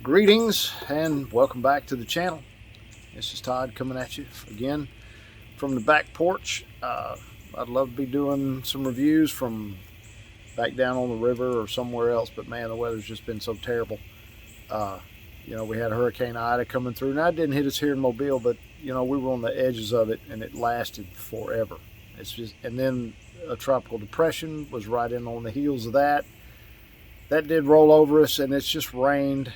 Greetings and welcome back to the channel. This is Todd coming at you again from the back porch. I'd love to be doing some reviews from back down on the river or somewhere else, but man, the weather's just been so terrible. We had Hurricane Ida coming through. Now, it didn't hit us here in Mobile, but we were on the edges of it and it lasted forever. And then a tropical depression was right in on the heels of that. That did roll over us, and it's just rained,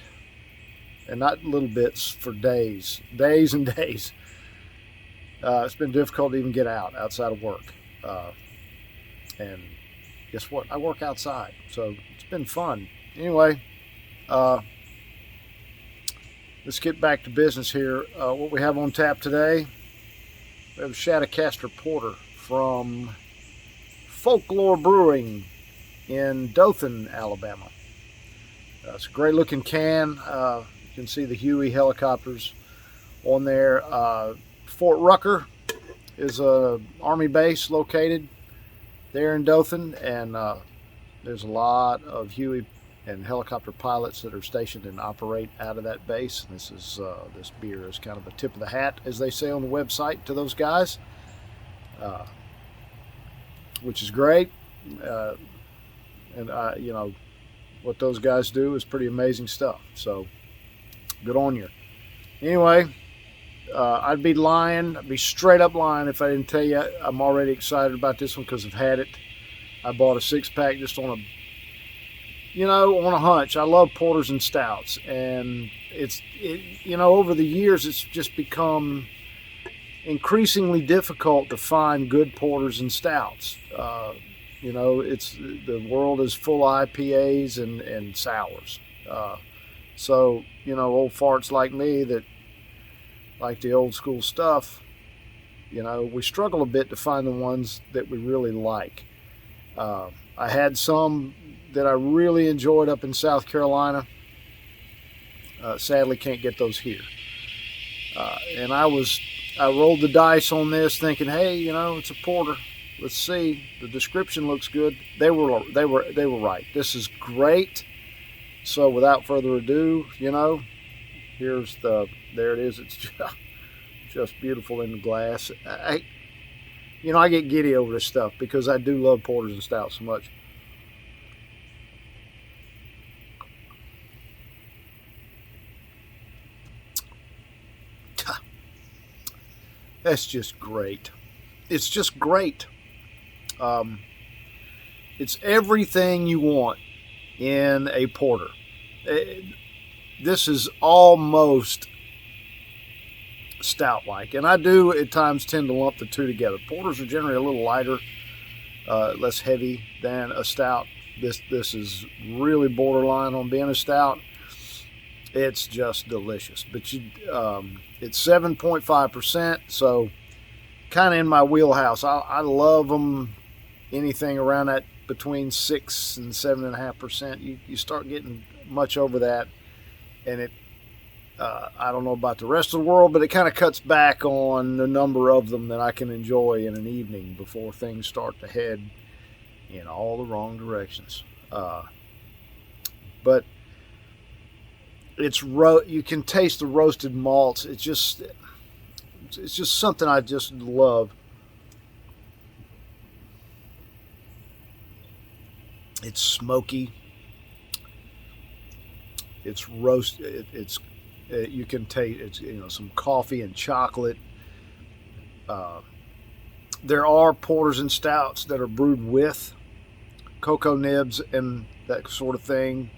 and not little bits, for days and days. It's been difficult to even get outside of work. And guess what? I work outside, so it's been fun. Anyway, let's get back to business here. What we have on tap today, we have Shadowcaster Porter from Folklore Brewing in Dothan, Alabama. It's a great looking can. You can see the Huey helicopters on there. Fort Rucker is a Army base located there in Dothan, and there's a lot of Huey and helicopter pilots that are stationed and operate out of that base. And this beer is kind of a tip of the hat, as they say on the website, to those guys, which is great. What those guys do is pretty amazing stuff. So good on you. Anyway, I'd be straight up lying if I didn't tell you I'm already excited about this one because I've had it. I bought a 6-pack just on a hunch. I love porters and stouts, and over the years it's just become increasingly difficult to find good porters and stouts. The world is full of IPAs and sours. So old farts like me that like the old school stuff, we struggle a bit to find the ones that we really like. I had some that I really enjoyed up in South Carolina. Sadly, can't get those here. And I rolled the dice on this thinking, hey, it's a porter. Let's see. The description looks good. They were right. This is great. So without further ado, there it is. It's just beautiful in the glass. I get giddy over this stuff because I do love porters and stouts so much. That's just great. It's just great. It's everything you want in a porter. This is almost stout-like, and I do at times tend to lump the two together. Porters are generally a little lighter, less heavy than a stout. This is really borderline on being a stout. It's just delicious. But it's 7.5%, so kind of in my wheelhouse. I love them. Anything around that between 6 and 7.5%. You start getting much over that, and it. I don't know about the rest of the world, but it kind of cuts back on the number of them that I can enjoy in an evening before things start to head in all the wrong directions. But you can taste the roasted malts. It's just something I just love. It's smoky. It's roasted. You can taste it's some coffee and chocolate. There are porters and stouts that are brewed with cocoa nibs and that sort of thing,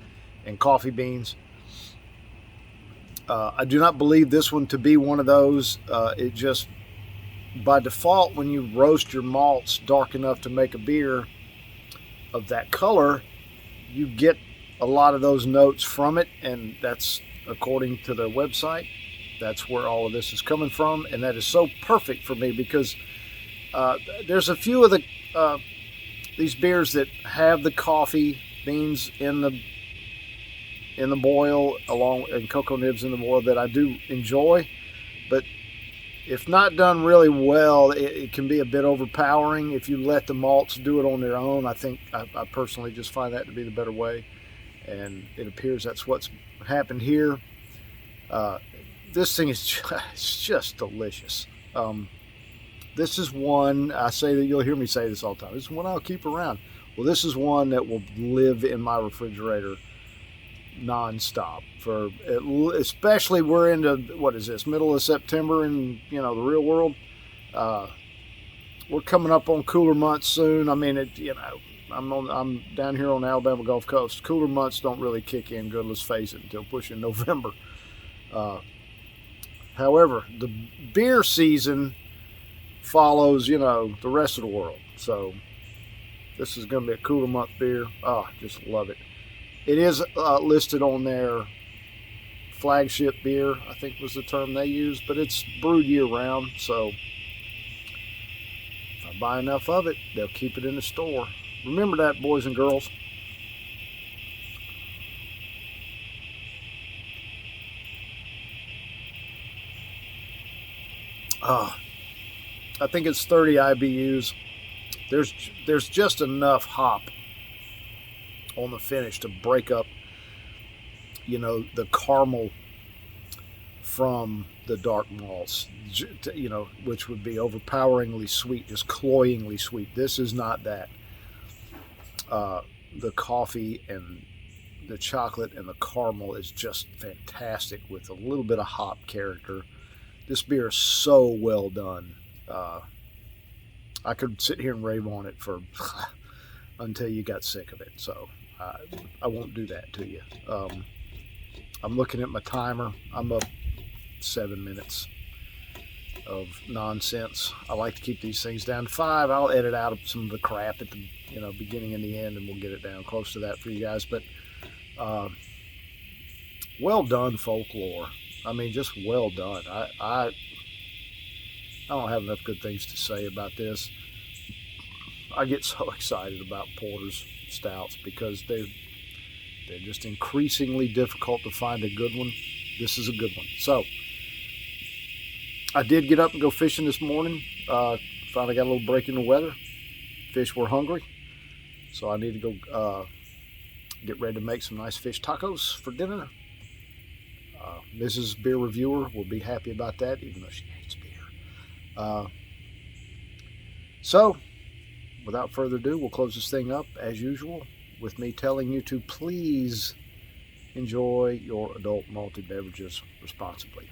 and coffee beans. I do not believe this one to be one of those. It just, by default, when you roast your malts dark enough to make a beer of that color, you get a lot of those notes from it, and that's, according to their website, that's where all of this is coming from. And that is so perfect for me because there's a few of these beers that have the coffee beans in the boil and cocoa nibs in the boil that I do enjoy, but if not done really well, it can be a bit overpowering. If you let the malts do it on their own, I think I personally just find that to be the better way. and it appears that's what's happened here. This thing is just delicious. This is one, I say that you'll hear me say this all the time, this is one I'll keep around. Well, this is one that will live in my refrigerator nonstop for, especially we're into, what is this, middle of September in, the real world. We're coming up on cooler months soon. I mean, I'm down here on the Alabama Gulf Coast. Cooler months don't really kick in good, let's face it, until pushing November. However, the beer season follows, the rest of the world. So this is going to be a cooler month beer. Just love it. It is listed on their flagship beer, I think was the term they used, but it's brewed year round. So if I buy enough of it, they'll keep it in the store. Remember that, boys and girls. I think it's 30 IBUs. There's just enough hop on the finish to break up, the caramel from the dark malts, which would be overpoweringly sweet, just cloyingly sweet. This is not that. The coffee and the chocolate and the caramel is just fantastic with a little bit of hop character. This beer is so well done. I could sit here and rave on it for until you got sick of it. So I won't do that to you. I'm looking at my timer. I'm up 7 minutes of nonsense. I like to keep these things down to 5. I'll edit out some of the crap at the beginning and the end, and we'll get it down close to that for you guys. But well done, Folklore. I mean, just well done. I don't have enough good things to say about this. I get so excited about porters, stouts, because they're just increasingly difficult to find a good one. This is a good one. So I did get up and go fishing this morning. Finally got a little break in the weather. Fish were hungry, so I need to go get ready to make some nice fish tacos for dinner. Mrs. Beer Reviewer will be happy about that, even though she hates beer. So, without further ado, we'll close this thing up, as usual, with me telling you to please enjoy your adult malted beverages responsibly.